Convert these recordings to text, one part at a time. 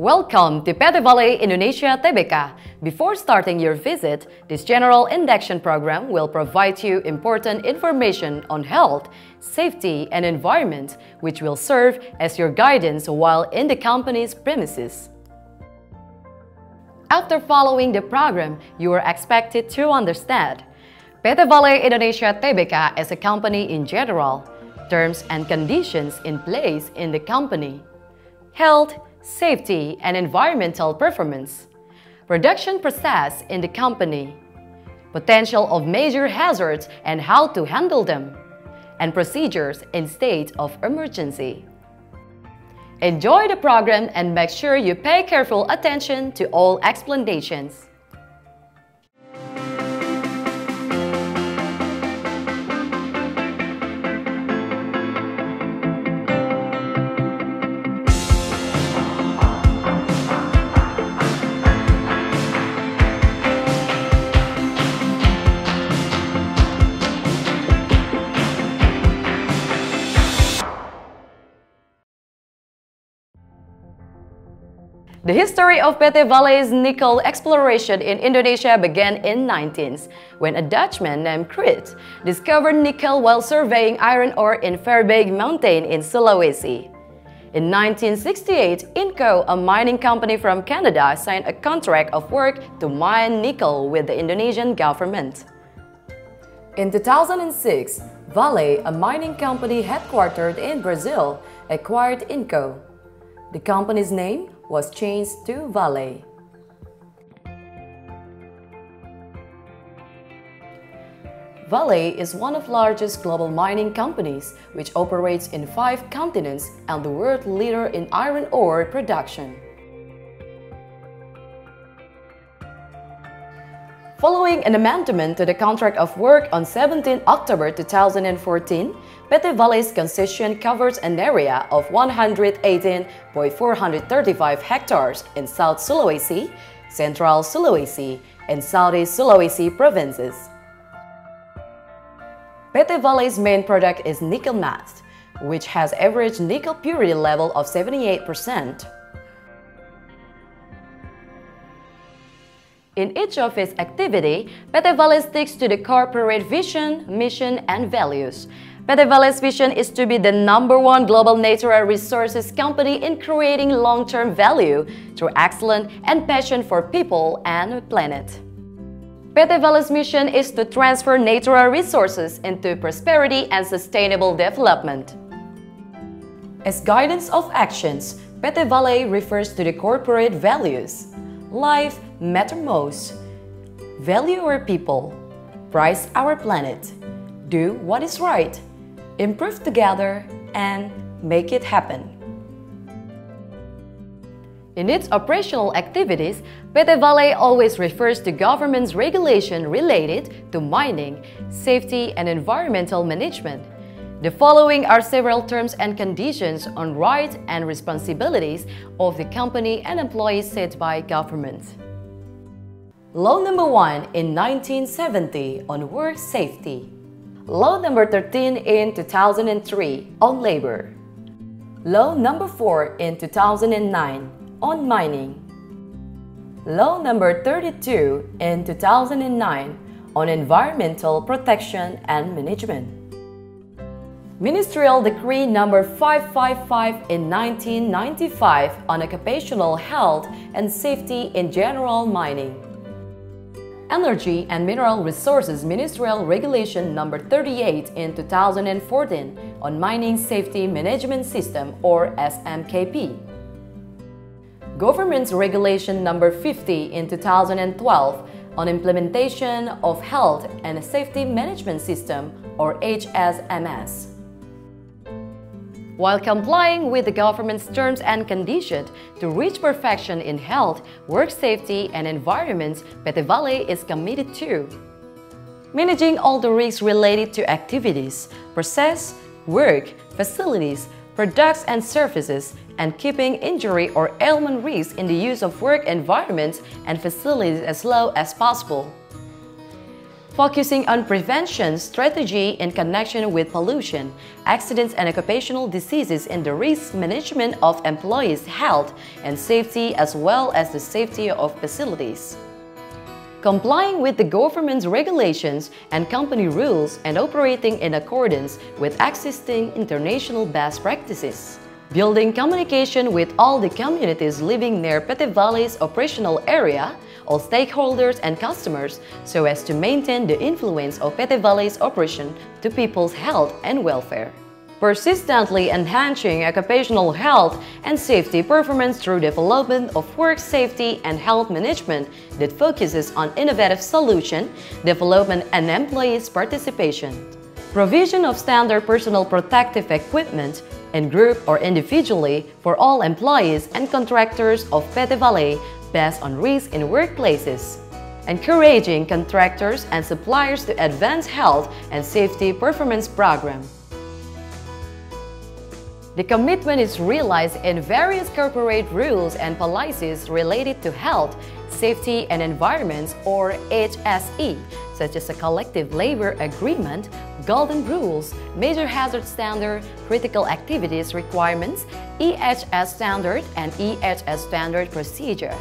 Welcome to Vale Indonesia Tbk. Before starting your visit, this general induction program will provide you important information on health, safety, and environment, which will serve as your guidance while in the company's premises. After following the program, you are expected to understand Vale Indonesia Tbk as a company in general, terms and conditions in place in the company, health, safety, and environmental performance, production process in the company, potential of major hazards and how to handle them, and procedures in state of emergency. Enjoy the program and make sure you pay careful attention to all explanations. The history of Vale's nickel exploration in Indonesia began in 19th, when a Dutchman named Kruit discovered nickel while surveying iron ore in Verbeek Mountain in Sulawesi. In 1968, Inco, a mining company from Canada, signed a contract of work to mine nickel with the Indonesian government. In 2006, Vale, a mining company headquartered in Brazil, acquired Inco. The company's name was changed to Vale. Vale is one of the largest global mining companies, which operates in 5 continents and the world leader in iron ore production. Following an amendment to the contract of work on 17 October 2014, Vale's concession covers an area of 118.435 hectares in South Sulawesi, Central Sulawesi, and Southeast Sulawesi provinces. Vale's main product is nickel matte, which has average nickel purity level of 78%. In each of its activity, Vale sticks to the corporate vision, mission, and values. Vale's vision is to be the #1 global natural resources company in creating long-term value through excellence and passion for people and the planet. Vale's mission is to transfer natural resources into prosperity and sustainable development. As guidance of actions, Vale refers to the corporate values. Life matters most. Value our people. Prize our planet. Do what is right. Improve together and make it happen. In its operational activities, Vale always refers to government's regulation related to mining, safety, and environmental management. The following are several terms and conditions on rights and responsibilities of the company and employees set by government. Law number 1 in 1970 on work safety. Law number 13 in 2003 on labor. Law number 4 in 2009 on mining. Law number 32 in 2009 on environmental protection and management. Ministerial Decree number 555 in 1995 on occupational health and safety in general mining. Energy and Mineral Resources Ministerial Regulation number 38 in 2014 on Mining Safety Management System or SMKP. Government's Regulation number 50 in 2012 on Implementation of Health and Safety Management System or HSMS. While complying with the government's terms and conditions to reach perfection in health, work safety, and environment, Vale is committed to managing all the risks related to activities, process, work, facilities, products and services, and keeping injury or ailment risks in the use of work environments and facilities as low as possible. focusing on prevention strategy in connection with pollution, accidents and occupational diseases in the risk management of employees' health and safety as well as the safety of facilities. Complying with the government's regulations and company rules and operating in accordance with existing international best practices. Building communication with all the communities living near PT Vale's operational area, all stakeholders and customers, so as to maintain the influence of PT Vale's operation to people's health and welfare. Persistently enhancing occupational health and safety performance through development of work safety and health management that focuses on innovative solution, development and employees' participation. Provision of standard personal protective equipment in group or individually for all employees and contractors of PT Vale based on risk in workplaces. Encouraging contractors and suppliers to advance health and safety performance program. The commitment is realized in various corporate rules and policies related to health, safety and environments or HSE, such as a collective labor agreement, golden rules, major hazard standard, critical activities requirements, EHS standard and EHS standard procedure.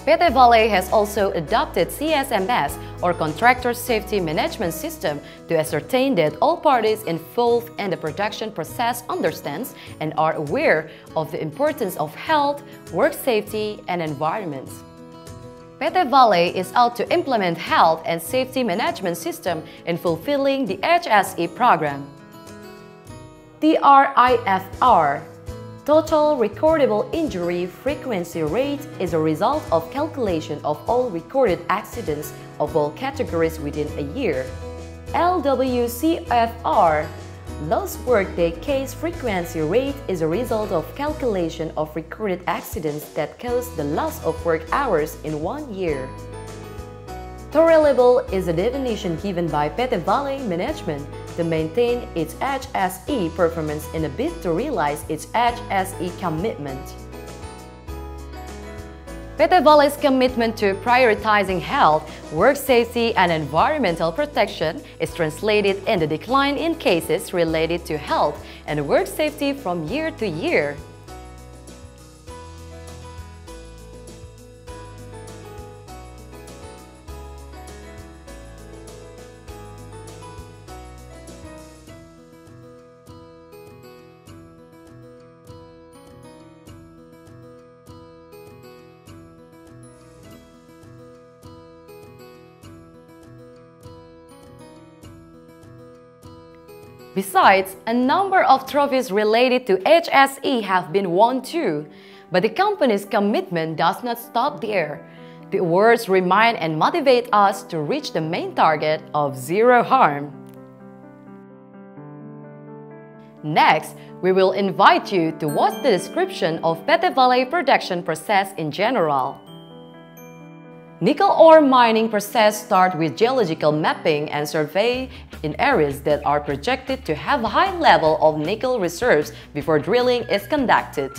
PT Vale has also adopted CSMS or Contractor Safety Management System to ascertain that all parties involved in the production process understands and are aware of the importance of health, work safety, and environment. PT Vale is out to implement health and safety management system in fulfilling the HSE program. TRIFR Total Recordable Injury Frequency Rate is a result of calculation of all recorded accidents of all categories within a year. LWCFR Lost Workday Case Frequency Rate is a result of calculation of recorded accidents that cause the loss of work hours in 1 year. Tolerable is a definition given by PT Vale management to maintain its HSE performance in a bid to realize its HSE commitment. PT Vale's commitment to prioritizing health, work safety and environmental protection is translated in the decline in cases related to health and work safety from year to year. Besides, a number of trophies related to HSE have been won too, but the company's commitment does not stop there. The awards remind and motivate us to reach the main target of zero harm. Next, we will invite you to watch the description of PT Vale production process in general. Nickel ore mining process starts with geological mapping and survey in areas that are projected to have a high level of nickel reserves before drilling is conducted.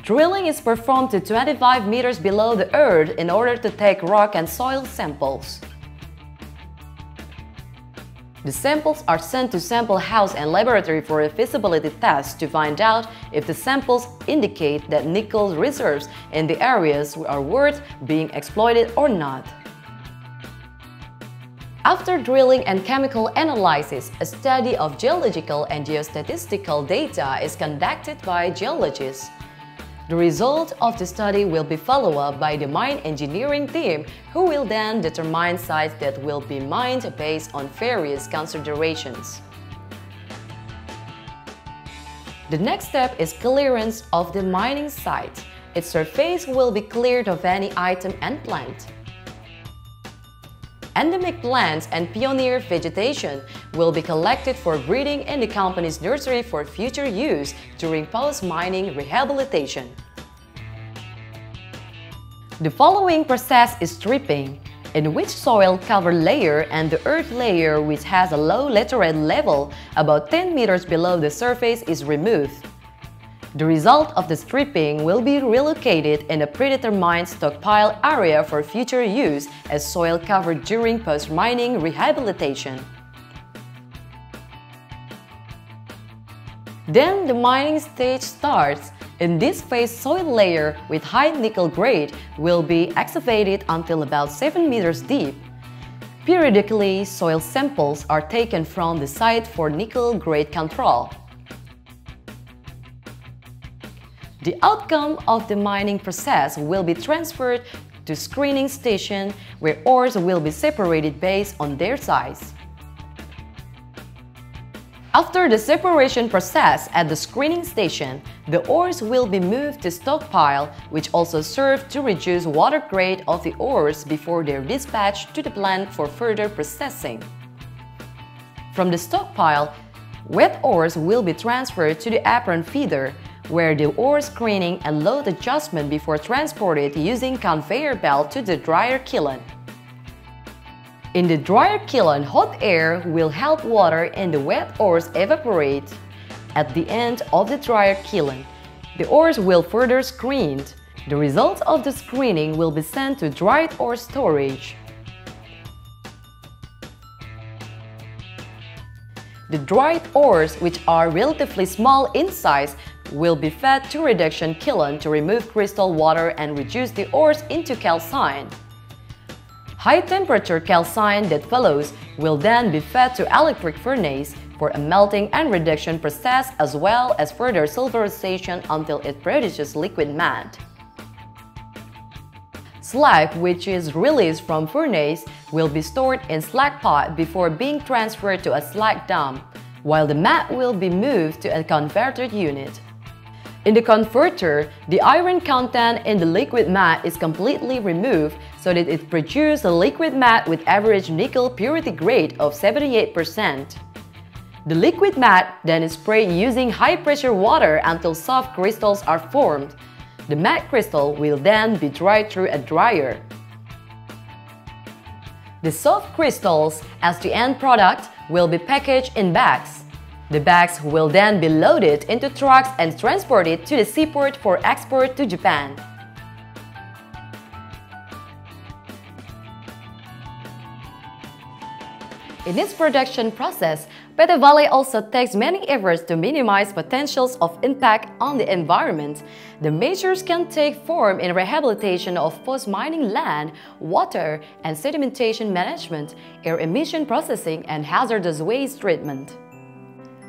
Drilling is performed to 25 meters below the earth in order to take rock and soil samples. The samples are sent to sample house and laboratory for a feasibility test to find out if the samples indicate that nickel reserves in the areas are worth being exploited or not. After drilling and chemical analysis, a study of geological and geostatistical data is conducted by geologists. The result of the study will be followed up by the mine engineering team, who will then determine sites that will be mined based on various considerations. The next step is clearance of the mining site. Its surface will be cleared of any item and plant. Endemic plants and pioneer vegetation will be collected for breeding in the company's nursery for future use during post-mining rehabilitation. The following process is stripping, in which soil cover layer and the earth layer, which has a low lateral level about 10 meters below the surface, is removed. The result of the stripping will be relocated in a predetermined stockpile area for future use as soil cover during post-mining rehabilitation. Then the mining stage starts. In this phase, soil layer with high nickel grade will be excavated until about 7 meters deep. Periodically, soil samples are taken from the site for nickel grade control. The outcome of the mining process will be transferred to screening station where ores will be separated based on their size. After the separation process at the screening station, the ores will be moved to stockpile, which also serve to reduce water grade of the ores before they're dispatched to the plant for further processing. From the stockpile, wet ores will be transferred to the apron feeder, where the ore screening and load adjustment before transported using conveyor belt to the dryer kiln. In the dryer kiln, hot air will help water in the wet ores evaporate. At the end of the dryer kiln, the ores will further screened. The results of the screening will be sent to dried ore storage. The dried ores, which are relatively small in size, will be fed to reduction kiln to remove crystal water and reduce the ores into calcine. High-temperature calcine that follows will then be fed to electric furnace for a melting and reduction process as well as further silverization until it produces liquid matte. Slag, which is released from furnace, will be stored in slag pot before being transferred to a slag dump, while the matte will be moved to a converter unit. In the converter, the iron content in the liquid matte is completely removed so that it produces a liquid matte with average nickel purity grade of 78%. The liquid matte then is sprayed using high-pressure water until soft crystals are formed. The matte crystal will then be dried through a dryer. The soft crystals, as the end product, will be packaged in bags. The bags will then be loaded into trucks and transported to the seaport for export to Japan. In its production process, PT Vale also takes many efforts to minimize potentials of impact on the environment. The measures can take form in rehabilitation of post-mining land, water and sedimentation management, air emission processing, and hazardous waste treatment.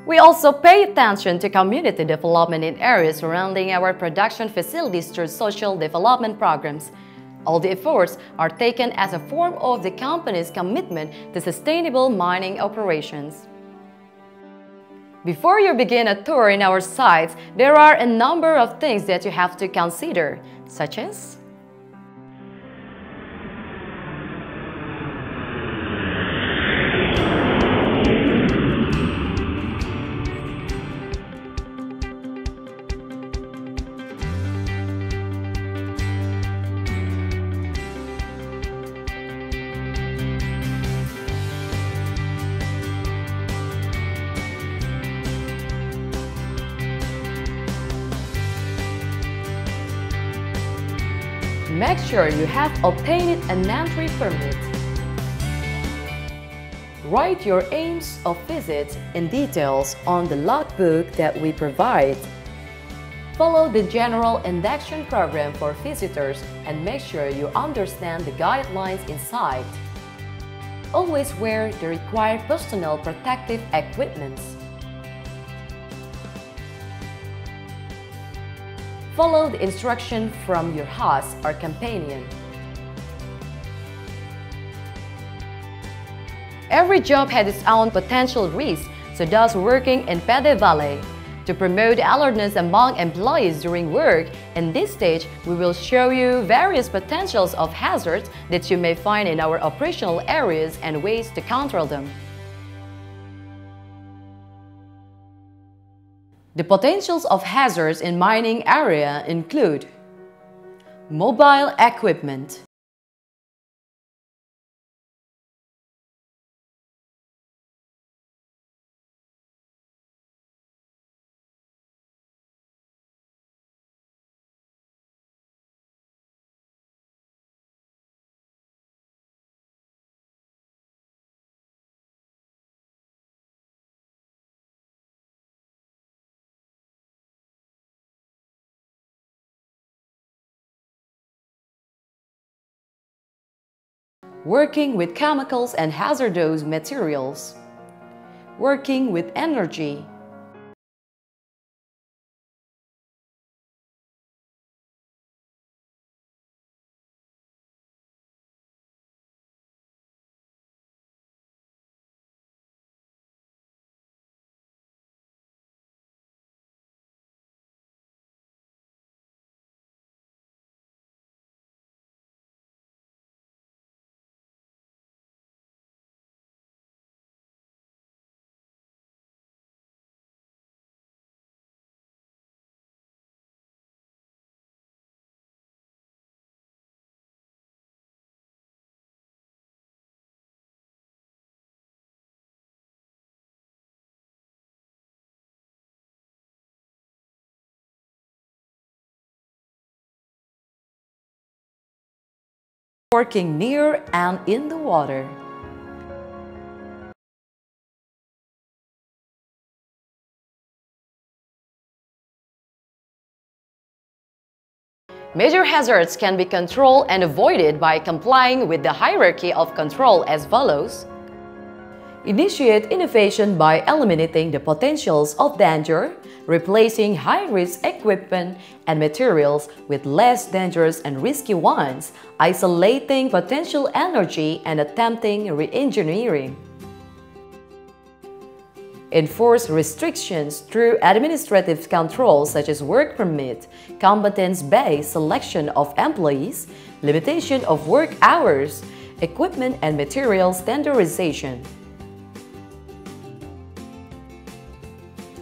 We also pay attention to community development in areas surrounding our production facilities through social development programs. All the efforts are taken as a form of the company's commitment to sustainable mining operations. Before you begin a tour in our sites, there are a number of things that you have to consider, such as make sure you have obtained an entry permit. Write your aims of visit in details on the logbook that we provide. Follow the general induction program for visitors and make sure you understand the guidelines inside. Always wear the required personal protective equipment. Follow the instruction from your host or companion. Every job has its own potential risks, so those working in PT Vale. To promote alertness among employees during work, in this stage, we will show you various potentials of hazards that you may find in our operational areas and ways to control them. The potentials of hazards in mining area include mobile equipment, working with chemicals and hazardous materials, working with energy, working near and in the water. Major hazards can be controlled and avoided by complying with the hierarchy of control as follows. Initiate innovation by eliminating the potentials of danger, replacing high-risk equipment and materials with less dangerous and risky ones, isolating potential energy and attempting re-engineering. Enforce restrictions through administrative controls such as work permit, competence-based selection of employees, limitation of work hours, equipment and material standardization.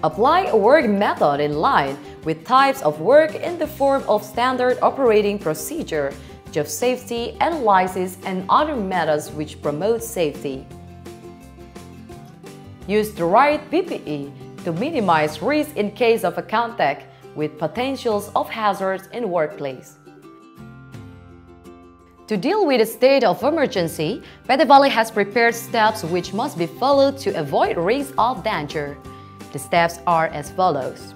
Apply a work method in line with types of work in the form of standard operating procedure, job safety analysis, and other methods which promote safety. Use the right PPE to minimize risk in case of a contact with potentials of hazards in workplace. To deal with a state of emergency, PT Vale has prepared steps which must be followed to avoid risk of danger. The steps are as follows.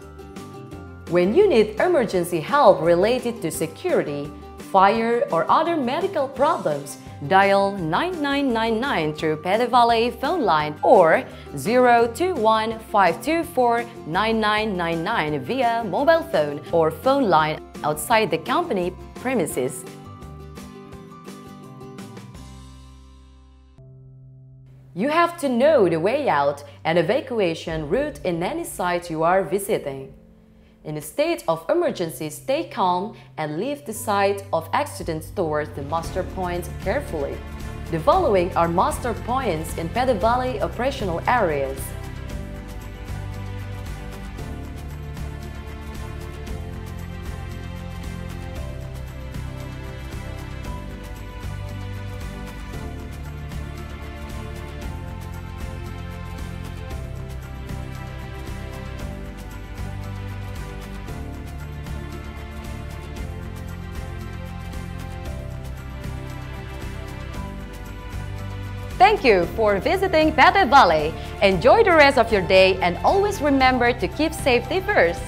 When you need emergency help related to security, fire, or other medical problems, dial 9999 through PT Vale phone line or 021-524-9999 via mobile phone or phone line outside the company premises. You have to know the way out and evacuation route in any site you are visiting. In a state of emergency, stay calm and leave the site of accident towards the muster point carefully. The following are muster points in PT Vale operational areas. Thank you for visiting PT Vale. Enjoy the rest of your day and always remember to keep safety first.